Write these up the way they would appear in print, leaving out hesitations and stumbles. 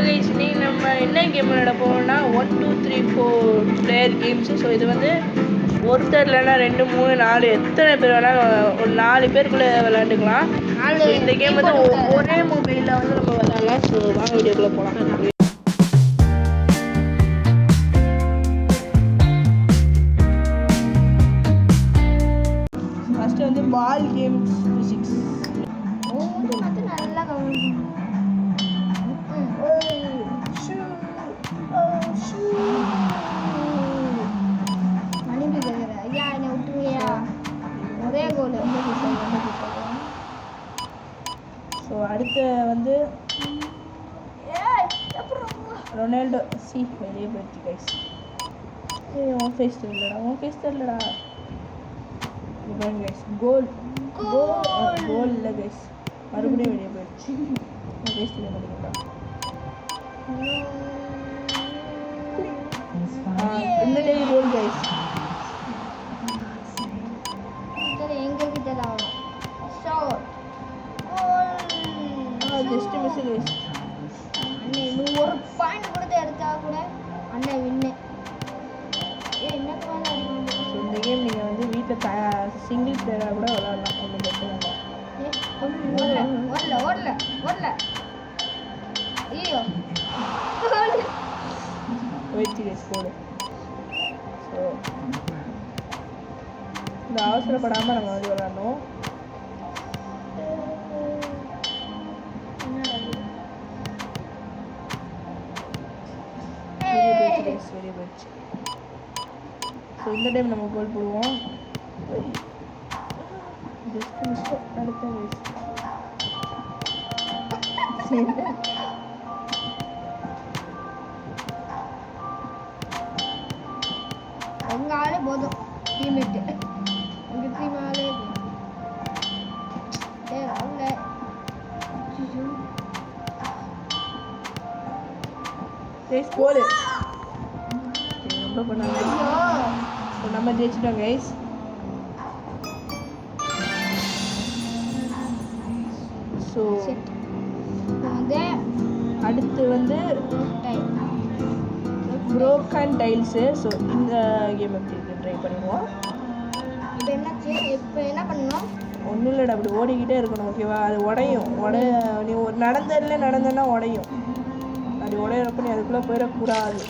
Guys இன்னைக்கு நம்ம என்ன கேம் விளையாட போறோம்னா 1 2 3 4 பிளேயர் கேம்ஸ். ஸோ இது வந்து ஒருத்தர் இல்லைன்னா 2 3 4 எத்தனை பேர் வேணாலும் ஒரு 4 பேருக்குள்ளே விளையாண்டுக்கலாம். இந்த கேம் வந்து ஒரே மொபைலில் வந்து நம்ம விளையாடலாம். ஸோ வாங்க வீடியோக்குள்ளே போகலாம். ஃபஸ்ட்டு வந்து பால் கேம்ஸ் ஃபிசிக்ஸ். நல்லா மணிக்கு கேட்குற ஐயா என்னை விட்டுருவியா ஒரே கோல் ஸோ அடுத்து வந்து ரொனால்டோ சி வெளியே போயிடுச்சு கைஸ். உன் ஃபேஸ் தெரியலடா கைஸ். கோல் இல்லை கைஸ், மறுபடியும் வெளியே போயிடுச்சு. ஃபேஸ் தெரிய மாட்டேங்கிறா. இந்த டே கோல் கைஸ். எங்ககிட்ட தான் ஜஸ்ட் மிஸ் கைஸ். அண்ணே இன்னும் ஒரு பாயிண்ட் கொடுத்து எடுத்தா கூட அண்ணே வின்னு. என்ன இந்த கேம் நீங்கள் வந்து வீட்டில் சிங்கிள் பிளேயராக கூட விளாட்லாம். ஒன்றும் பிரச்சனை இல்லை. ஓடல ஐயோ போயிடுச்சு கைஸ் கோல். ஸோ இந்த அவசரப்படாமல் நம்ம வந்து விளாட்ணும். வெளியே போயிடுச்சு. ஸோ இந்த டைம் நம்ம கோல் போடுவோம். ஜஸ்ட் மிஸ்டேக் அடுத்த வயசு. அவங்க ஆளே போதும் டீம்மேட்டு உங்க டீம் ஆளே அவங்க கோல் ரொம்ப பண்ணாங்க. நம்ம ஜெயிச்சிட்டோம் கைஸ். ஸோ அடுத்து வந்து ப்ரோக்கன் டைல்ஸு. ஸோ இந்த கேம் எப்படி இருக்குன்னு ட்ரை பண்ணிடுவோம். இப்போ என்ன பண்ணணும்? ஒன்றும் இல்லைடா, அப்படி ஓடிக்கிட்டே இருக்கணும். ஓகேவா? அது உடையும். நீ ஒரு நடந்தேன்னா உடையும். அப்படி உடையிறப்ப நீ அதுக்குள்ளே போயிடக்கூடாது.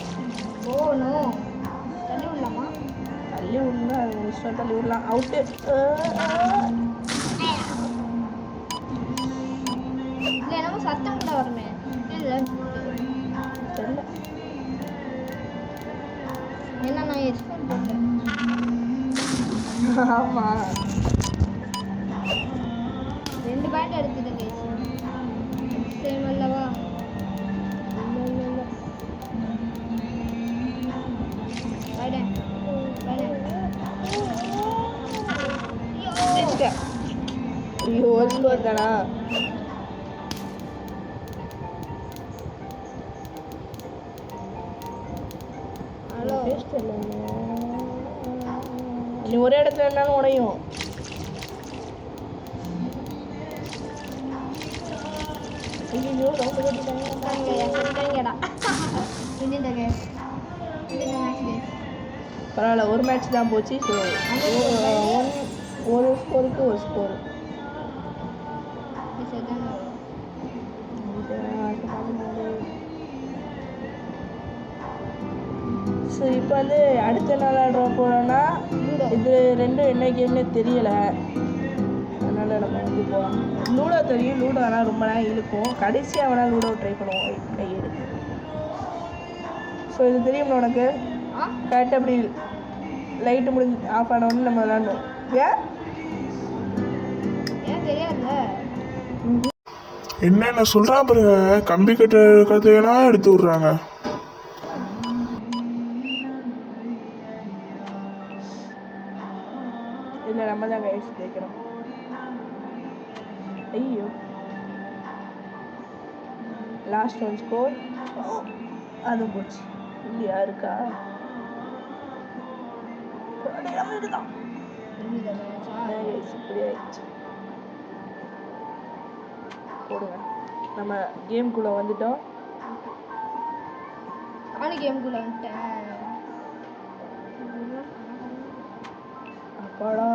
தள்ளி விடலாமா? தள்ளி விடணும்னா அது இஷ்டம், தள்ளி விடலாம். அவுட்டு. இல்லை என்னமோ சத்தம் கூட வருமே. இல்லை தெரியல. ஏன்னா நான் எக்ஸ்போர்ட் போட்டேன். ஆமாம் 2 பாயிண்ட் எடுத்துட்டேன் கைஸ். சேம் அல்லவா? ஐயோ ஸ்கோர் தானா? நீ ஒரே இடத்துல இருந்தாலும் உடையும். பரவாயில்ல, ஒரு மேட்ச் தான் போச்சு. ஸோ ஒரு ஸ்கோருக்கு ஒரு ஸ்கோர். ஸோ இப்போ வந்து அடுத்த நாள் விளாடுற போகிறோன்னா இது ரெண்டும் என்ன கேம்னே தெரியலை. அதனால் நம்ம வந்து போகலாம். லூடோ தெரியும். லூடோ ஆனால் ரொம்ப நேரம் இழுக்கும். கடைசியாக வேணால் லூடோ ட்ரை பண்ணுவோம் கையெடு. ஸோ இது தெரியும்ல உனக்கு? கரெக்டாக அப்படி லைட்டு முடிஞ்சு ஆஃப் ஆனோன்னு நம்ம விளாடணும். என்னென்ன சொல்கிறான் பாருங்க. கம்பி கட்ட கதையெல்லாம் எடுத்து விட்றாங்க. இல்லை நம்ம தான் கைஸ் கேட்குறோம். ஐயோ லாஸ்ட் ஒன் ஸ்கோர் அது போச்சு. இல்லையா இருக்கா? இதுதான் இப்படி ஆயிடுச்சு. போடுங்க. நம்ம கேம்குள்ளே வந்துட்டோம். நானும் கேமுக்குள்ள வந்துட்டேன். அப்பாடா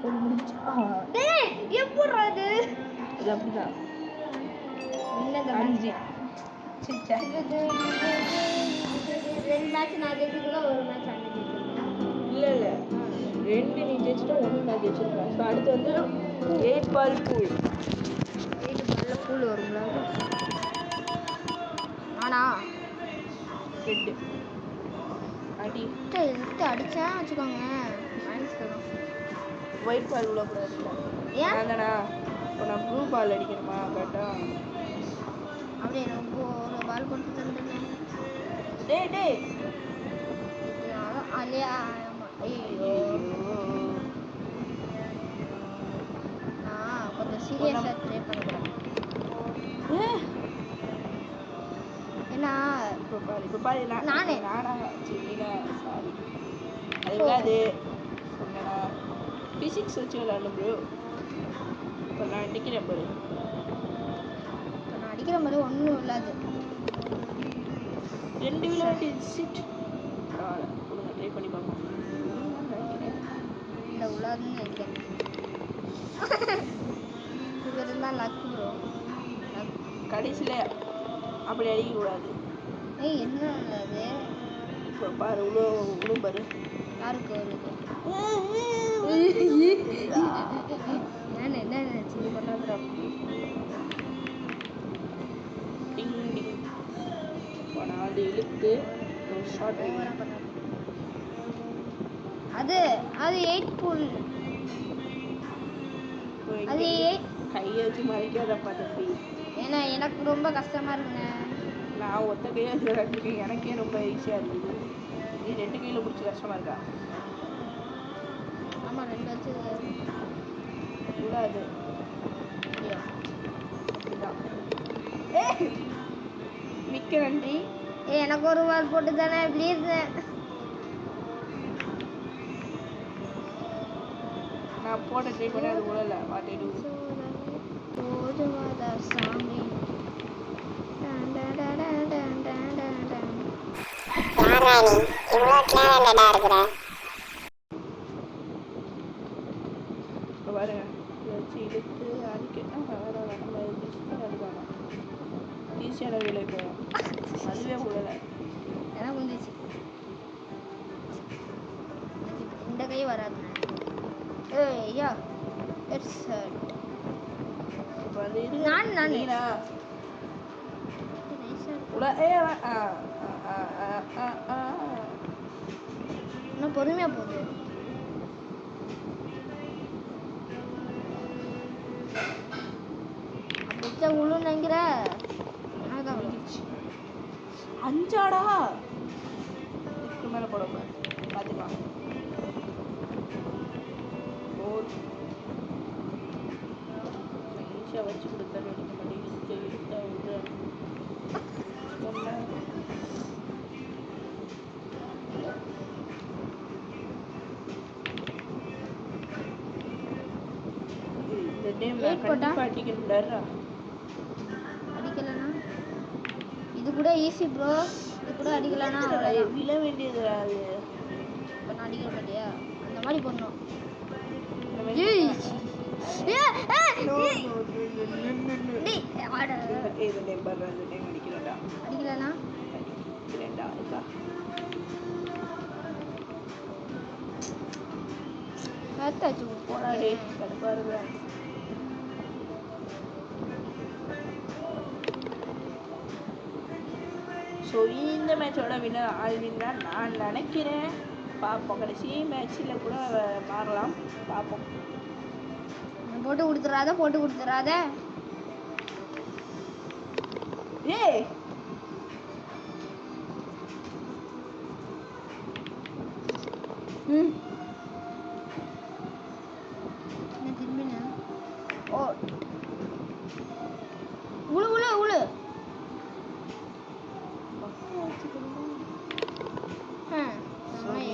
சொல்லி முடிச்சா டேய் எப்படிடா இது? இது அப்படிதான் இந்த 5 சிச்சா 2 மேட்ச் நான் ஜெயிச்சுக்கலாம், ஒரு மேட்ச் அண்ணன் ஜெயிச்சுக்கலாம். இல்லை 2 நீ ஜெயிச்சிட்டா 1 நான் ஜெயிச்சிருக்கேன். ஸோ அடுத்து வந்து 8 பால் பூல். 8 பால்ல பூல் வருங்களா? நானா 2 அடி. எடுத்து அடிச்சேன் வச்சுக்கோங்க, மைனஸ் தரும். ஒயிட் பால் விடக்கூடாது. ஏன் தானடா இப்போ நான் ப்ளூ பால் அடிக்கணுமா கரெக்டா? அப்படியே எனக்கு ஒரு பால் போட்டு தந்துடுங்க. டேய் இதனால அலையா ஐயோ நான் கொஞ்சம் சீரியஸாக ட்ரை பண்ணுறேன். ஏன்னா இப்போ பாரு நானே. நானா சரிடா சாரி அது விடாது சொன்னடா. ஃபிசிக்ஸ் வச்சு விளாடணும் ப்ரோ. இப்போ நான் அடிக்கிறேன் பாரு. இப்போ நான் அடிக்கிற மாதிரி ஒன்றும் இல்லாது. 2 விளையாட்டு சிட் கொடுங்க ட்ரை பண்ணி பார்ப்போம். இந்த உள்ளாதுன்னு நினைக்கிறேன். இது இருந்தால் லக் ப்ரோ. கடைசியில் அப்படி அடிக்கக்கூடாது. ஏய் என்ன உள்ளது? இப்போ பாரு உழுவும் பாரு. யாருக்கு வருது? நான் என்ன நினச்சி இது பண்ணாதுடா. டிங் டிங் இப்போ நான் அது இழுத்து ஒரு ஷார்ட் ஓவராக பண்ணாது. அது 8 பூல். அது 8. கையை வச்சு மறைக்காதப்பா தம்பி. ஏன்னா எனக்கு ரொம்ப கஷ்டமா இருக்குண்ணே. நான் ஒத்த கையை வச்சு விளையாண்டுருக்கேன், எனக்கே ரொம்ப ஈஸியாக இருக்குது. நீ 2 கையில் பிடிச்சி கஷ்டமாக இருக்கா? ஆமாம் 2 வச்சு கூடாது அப்படியா? அப்படிதான். மிக்க நன்றி. எனக்கு ஒரு பால் போட்டு தானே ப்ளீஸ். நான் போட ட்ரை பண்ண அது உழல வாட்டிடு. போதுவாதா சாமி. இப்போ பாருங்க இதை வச்சு இழுத்து அடிக்கணும். நம்ம அடிக்கலாம். ஈஸியான வேலை போகும். அதுவே உழல. எனக்கு வந்துச்சு. இந்த கை வராது. ஐயா இட்ஸ் ஹர்ட். இப்போ வந்து இது நான் நீனா இன்னும் பொறுமையா போகுது. அப்படிச்சா உள்ள நினைக்கிற அதான் முடிஞ்சிச்சு. 5ஆடா இதுக்கு மேலே போடக்கூடாது. பார்த்துக்கலாம். ஈஸியாக வச்சு கொடுத்தாலும் எடுக்க மாட்டேங்குது. இழுத்தா விடுற இந்த டைம் நான் கண்டிப்பாக அடிக்கணும்டா. அடிக்கலனா இது கூட ஈஸி ப்ரோ. இது கூட அடிக்கலனா விழ வேண்டியது அது. இப்போ நான் அடிக்கிற மாட்டியா அந்த மாதிரி பண்ணோம். அடிக்கலனா போராடி கடுப்பாருங்க. ஸோ இந்த மேட்சோட வின்னர் ஆல்வின் தான் நான் நினைக்கிறேன். பார்ப்போம், கடைசி மேட்ச்சில் கூட மாறலாம். பார்ப்போம். போட்டு கொடுத்துறாத. ஏய் திரும்பினா ஓ உழு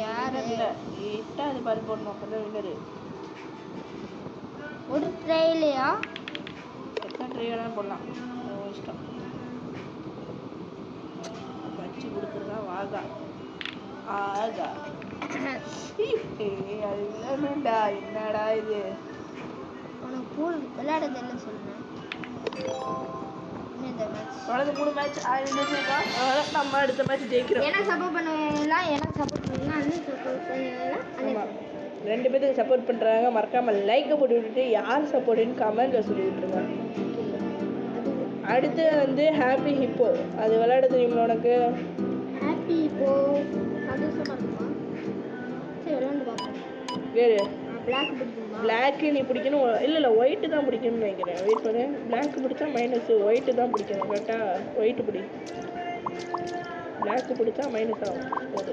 யாரு அது பால் போடணும். அப்போ தான் வின்னரு. ஒரு ட்ரைலையா எத்தனை வேணாலும் போடலாம் இஷ்டம். வச்சு கொடுக்குறதா வாகா ஆகா. அது இல்லைடா, என்னடா இது? உனக்கு பூல் விளையாட தெரியல சொல்லுங்க. இந்த மேட்ச் தொடர்ந்து 3 மேட்ச் ஆயிருந்துருக்கோம். அதனால நம்ம அடுத்த மேட்ச் ஜெயிக்கிறோம். எனக்கு சப்போர்ட் பண்ணுவீங்களா? எனக்கு சப்போர்ட் பண்ணுவீங்களா? அண்ணன் சப்போர்ட் பண்ணுவீங்களா? ஆமாம், 2 பேத்துக்கு சப்போர்ட் பண்ணுறாங்க. மறக்காமல் லைக்கை போட்டு விட்டுட்டு யார் சப்போர்ட்டுன்னு கமெண்ட்டில் சொல்லி விட்டுருங்க. அடுத்து வந்து ஹாப்பி ஹிப்போ. அது விளையாட தெரியுமா உனக்கு? ஹாப்பி இப்போ சந்தோஷமா இருக்குமா? சரி விளையாண்டு பார்ப்போம். வேறு பிளாக் பிடிக்குமா? பிளாக்கு நீ பிடிக்கணும். இல்லை ஒயிட்டு தான் பிடிக்கணும்னு நினைக்கிறேன். வெயிட் பண்ணு. பிளாக்கு பிடிச்சா மைனஸு, ஒயிட்டு தான் பிடிக்கணும். கரெக்டாக ஒயிட்டு பிடி. பிளாக்கு பிடிச்சா மைனஸ் ஆகும். போது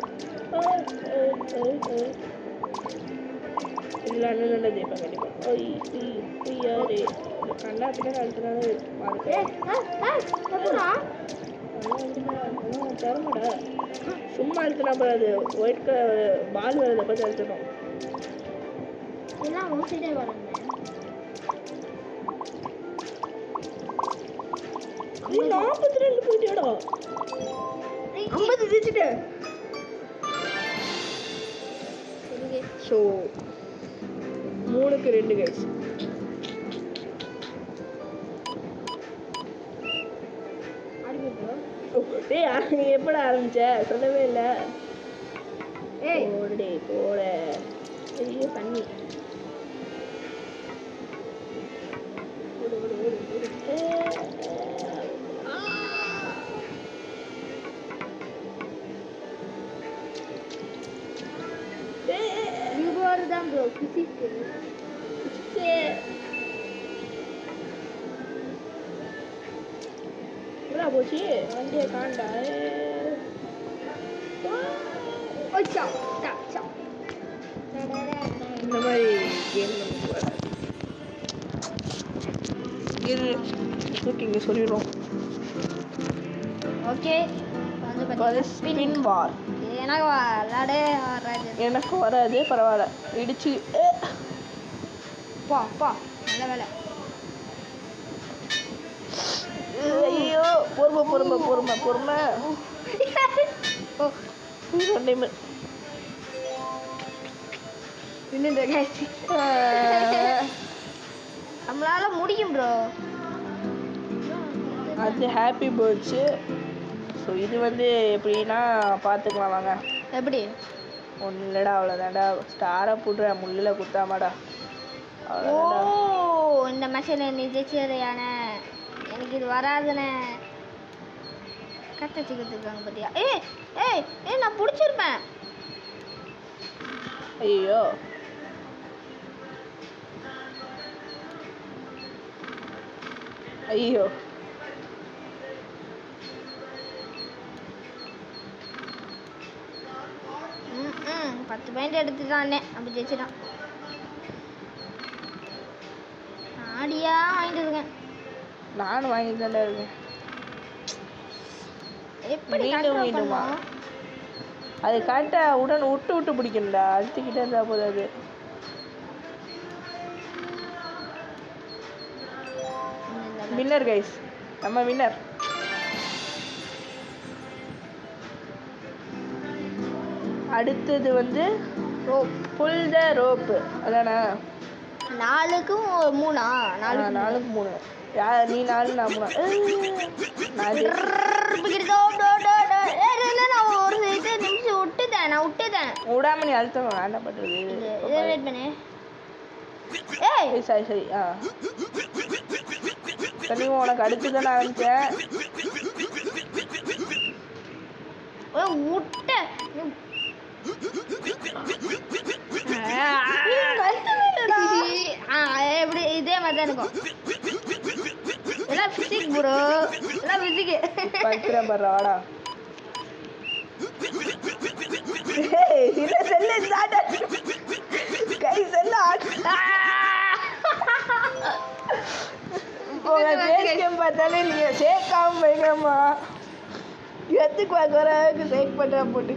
இல்லை அண்ணன் நல்லா ஜெயிப்பாங்க கண்டிப்பாக. யாரு கண்ணா பின்னா அழுத்தினாலும் தரமாடா. சும்மா அழுத்தினா போகாது. ஒயிட் கலர் பால் வரதை பார்த்து அழுத்தணும். எல்லாம் ஓசிட்டே வரேன். 42 போயிட்டியாடா? 50 ஜெயிச்சிட்டேன். So 3க்கு 2 guys. டேய் நீ எப்படா ஆரம்பிச்ச? சொல்லவே இல்லை. போடே போட. ஐயோ தண்ணி. தான் ப்ரோ பிசிக்ஸ் போச்சு வண்டியை காண்டா. இந்த மாதிரி கேம் இங்கே சொல்லிடுறோம். ஓகே ஸ்பின் பார் எனக்கு விளையாடே வராது. எனக்கு வராது, பரவாயில்ல. இடிச்சு பா பா நல்ல வேலை. ஐயோ பொறுமை பொறுமை பொறுமை பொறுமை. நம்மளால முடியும் ப்ரோ. அது ஹாப்பி பேர்ட்ஸு. ஸோ இது வந்து எப்படின்னா பார்த்துக்கலாம் வாங்க. எப்படி? ஒன்றும் இல்லைடா, அவ்வளோதான்டா. ஸ்டாரை போட்டுற முள்ளில் குத்தாமாடா. ஓ இந்த மெசேஜ் நீ ஜெயிச்சியானே, எனக்கு இது வராதுண்ணே. கட்ட வச்சுக்கிறதுக்காங்க பார்த்தியா? ஏய் ஏய் ஏய் நான் பிடிச்சிருப்பேன். ஐயோ ஐயோ 10 பாயிண்ட் எடுத்துட்டானே, அப்படி ஜெயிச்சிட்டான். ஆடியா வாங்கிட்டு இருக்கேன். நானும் வாங்கிட்டு தானே இருக்கேன். எப்படி மீண்டுமா அது கரெக்டாக உடன் விட்டு விட்டு பிடிக்கணும்டா. அழுத்திக்கிட்டே இருந்தால் போதும். அது வின்னர் கைஸ், நம்ம வின்னர். அடுத்தது வந்து ரோப். புல் த ரோப்பு. அதானே 4க்கு 3. 4க்கு 3. யார் நீ? 4 நான் 3. நான் ஒரு நிமிஷம் விட்டுட்டேன். விடாம நீ அழுத்தணும். நான் என்ன பண்றது? வெயிட் பண்ணு. ஏய் சரி சரி. சரி உனக்கு அடுத்து தானே ஆரம்பிச்சேன். எப்படி இதே மாதிரி தான் இருக்கும். எல்லாம் பிசிக் ப்ரோ, எல்லாம் பிசிக். பத்திரம் பண்ற வாடா. கை செல்ல பார்த்தாலே நீங்க சேர்க்காம போய்க்கம்மா. எத்துக்கு பார்க்க சேக் பண்ணுற போட்டு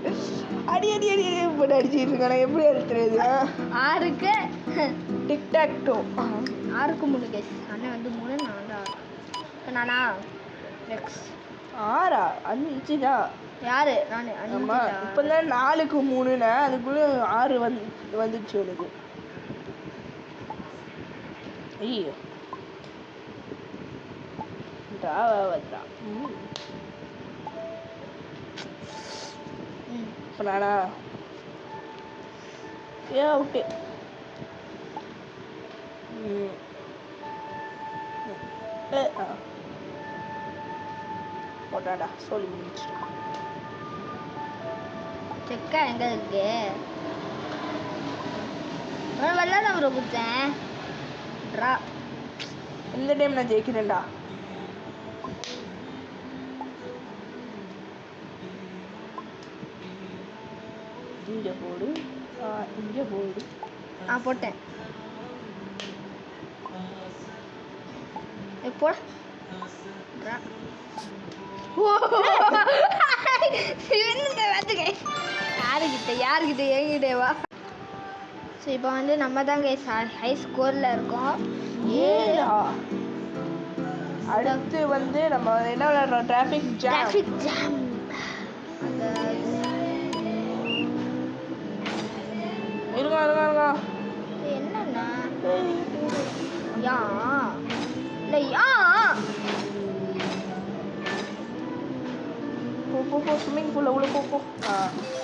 அடி அடி அடி போட்டு அடிச்சுட்டு இருக்கேன். எப்படி அடிச்சுறது? 6க்கு டிக்டாக் 2. 6க்கு 3 கேஸ். அண்ணன் வந்து 3, நான் வந்து 6. நானா நெக்ஸ்ட் 6 5 தான். யாரு நான் ஆமா 5 இப்போ தான் 4க்கு 3ன்னு அதுக்குள்ளே 6 வந்துடுச்சு எனக்கு. ஐயோ வந்துடா. இப்போ நானா அவுட்டு. போட்டாடா சொல்லி முடிச்சு. செக்கா எங்க இருக்கு வெள்ளாட ப்ரோ குத்தேன் ட்ரா. இந்த டைம் நான் ஜெயிக்கிறேன்டா. இங்கே போடு இங்கே போடு. போட்டேன் எப்போ யாருக்கிட்ட என்கிட்டேவா. ஸோ இப்போ வந்து நம்ம தான் கைஸ் ஹை ஸ்கோரில் இருக்கோம். ஏடா அடுத்து வந்து நம்ம என்ன விளையாடுறோம்? Traffic jam. அந்த இருங்க என்னண்ணா யா இல்லை யா போ ஸ்விம்மிங் பூலில் உள்ள போ.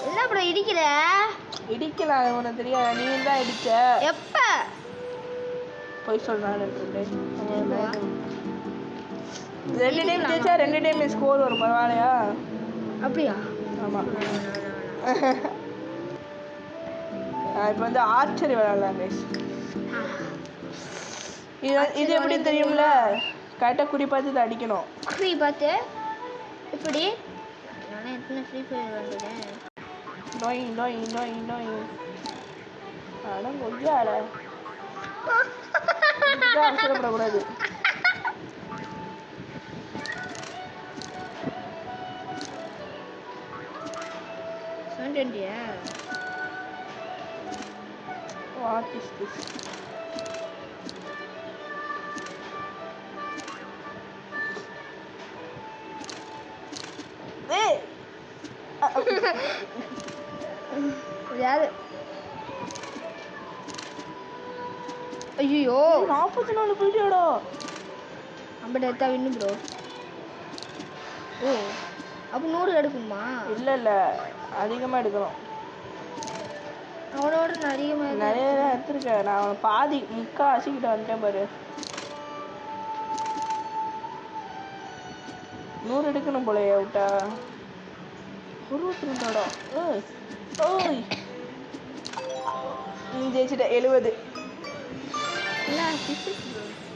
என்ன ப்ரோ இடிக்கலாம் உனக்கு தெரியாது. நீ தான் இடிச்ச. எப்போ போய் சொல்கிறான் 2 டைம் ஜெயிச்சா 2 டைம் ஸ்கோர் வரும். பரவாயில்லையா? அப்படியா? ஆமாம். இப்போ வந்து ஆர்ச்சரி விளையாடலாம் கைஸ். இது எப்படி தெரியும்ல? கரெக்டாக குறி பார்த்து இதை அடிக்கணும். குறி பார்த்து எப்படி? நான் எத்தனை ஃப்ரீ ஃபயர் விளையாடுறேன். நோய் ஆனால் கொய்யால அவசரப்படக்கூடாது. What is this? யாரு? ஐயோ 44 புள்ளியோடா. அப்படி எடுத்தா வின்னு ப்ரோ. அப்போ 100 எடுக்குமா? இல்லை அதிகமாக எடுக்கணும். அவனோட அதிகமாக நிறைய எடுத்துருக்கேன். நான் அவனை பாதி முக்கால்வாசிக்கிட்ட வந்துட்டேன் பாரு. 100 எடுக்கணும் போலயே விட்டா. 62 ஓய் நீ ஜெயிச்சிட்ட 70.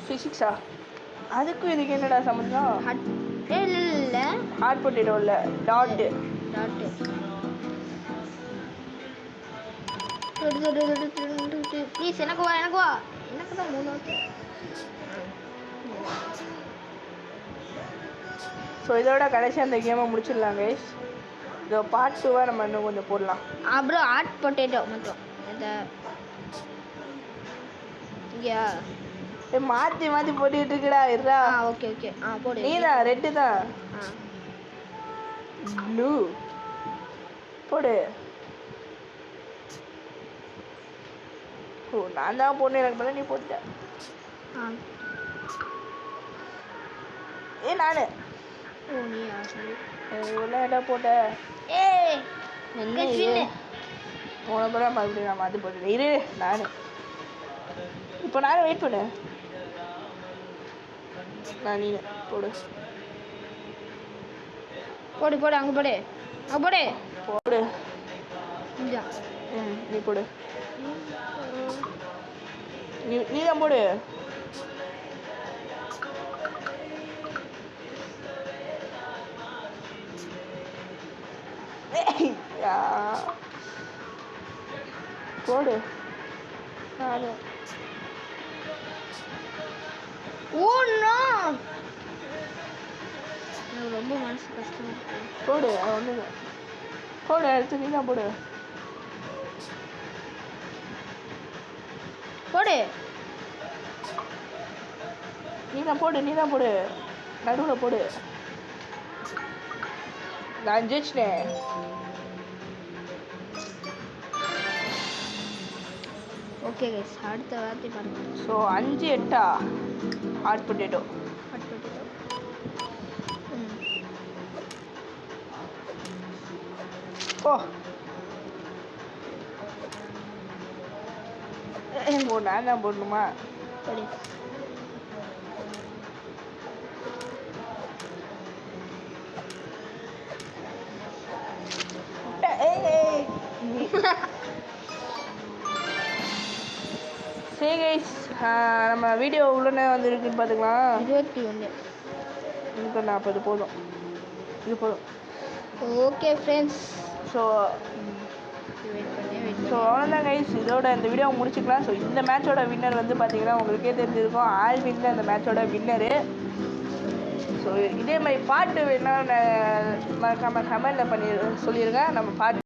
ஃபிசிக்ஸா? அதுக்கும் இதுக்கு என்னடா சம்மந்தம்? இல்லை ஹார்ட் பொட்டேட்டோ இல்லை டாட்டு. ப்ளீஸ் எனக்கு வா எனக்கு தான் 3 ஓகே. ஸோ இதோட கடைசி அந்த கேமை முடிச்சிடலாம் கைஸ். இதோ பார்ட் 2 நம்ம இன்னும் கொஞ்சம் போடலாம். அப்புறம் ஹாட் பொட்டேட்டோ மட்டும் அந்த யா மாற்றி போட்டுக்கிட்டு இருக்கடா இருடா. ஓகே போடு. நீ தான் ரெட்டு தான். ப்ளூ போடு. நான் தான் போடணும். எனக்கு பண்ண நீ போட்ட. நானு நீயா? சரி என்ன போட்ட? என்ன போன பிறகு மறுபடியும் நான் மாற்றி போட்டுட்டேன். இரு நானு இப்போ நானும் வெயிட் பண்ணு. நீ போடு அங்கே போடு நீ போடு. நீ தான் போடு. போடு. நானும் எனக்கு ரொம்ப மனசு கஷ்டமா போடு. ஒன்று போடு. அடுத்து நீ தான் போடு. நீ தான் போடு. நடுவில் போடு. நான் ஜெயிச்சிட்டேன். ஓகே கைஸ், அடுத்த வார்த்தை பாருங்க. So 5 8 hot potato. Hot potato. ஓ நான் தான் போடணுமா? சரி. சரி கைஸ், நம்ம வீடியோ உடனே வந்துருக்குன்னு பார்த்துக்கலாம். 21. இப்போ 40 போதும். இது போதும். ஓகே ஃப்ரெண்ட்ஸ், ஸோ அவ்வளோதான் கைஸ், இதோட இந்த வீடியோ முடிச்சுக்கலாம். ஸோ இந்த மேட்சோட வின்னர் வந்து பார்த்தீங்கன்னா உங்களுக்கே தெரிஞ்சிருக்கும், ஆல்வின் தான் இந்த மேட்சோட வின்னரு. ஸோ இதே மாதிரி பாட்டு வேணால் மறக்காமல் கமெண்டில் சொல்லிடுங்க. நம்ம பாட்டு